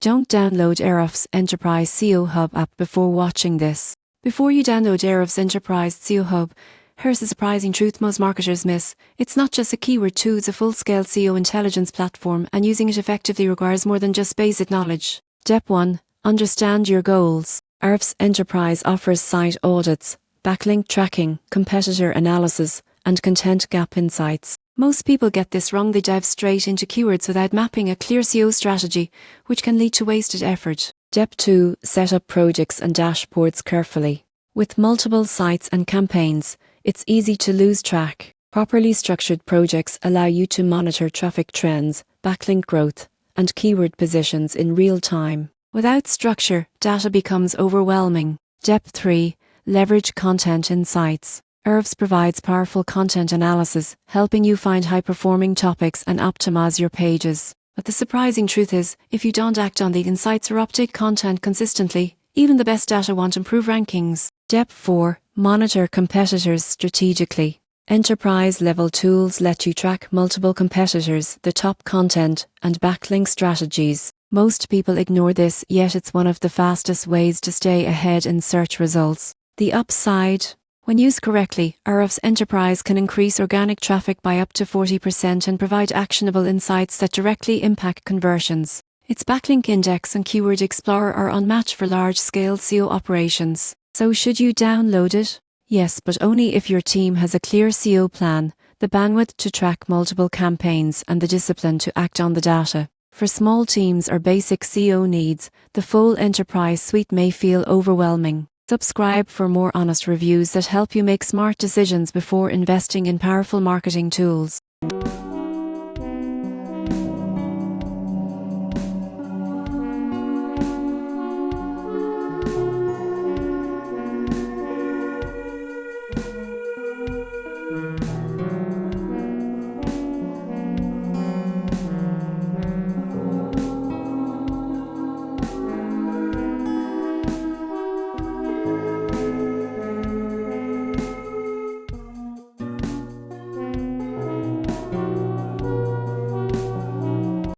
Don't download Ahrefs Enterprise SEO Hub app before watching this. Before you download Ahrefs Enterprise SEO Hub, here's the surprising truth most marketers miss. It's not just a keyword tool, it's a full-scale SEO intelligence platform, and using it effectively requires more than just basic knowledge. Step 1. Understand your goals. Ahrefs Enterprise offers site audits, backlink tracking, competitor analysis, and content gap insights. Most people get this wrong. They dive straight into keywords without mapping a clear SEO strategy, which can lead to wasted effort. Step 2. Set up projects and dashboards carefully. With multiple sites and campaigns, it's easy to lose track. Properly structured projects allow you to monitor traffic trends, backlink growth, and keyword positions in real time. Without structure, data becomes overwhelming. Step 3. Leverage content insights. Ahrefs provides powerful content analysis, helping you find high-performing topics and optimize your pages. But the surprising truth is, if you don't act on the insights or update content consistently, even the best data won't improve rankings. Step 4. Monitor competitors strategically. Enterprise-level tools let you track multiple competitors, the top content, and backlink strategies. Most people ignore this, yet it's one of the fastest ways to stay ahead in search results. The upside: when used correctly, Ahrefs Enterprise can increase organic traffic by up to 40% and provide actionable insights that directly impact conversions. Its backlink index and keyword explorer are unmatched for large-scale SEO operations. So should you download it? Yes, but only if your team has a clear SEO plan, the bandwidth to track multiple campaigns, and the discipline to act on the data. For small teams or basic SEO needs, the full enterprise suite may feel overwhelming. Subscribe for more honest reviews that help you make smart decisions before investing in powerful marketing tools.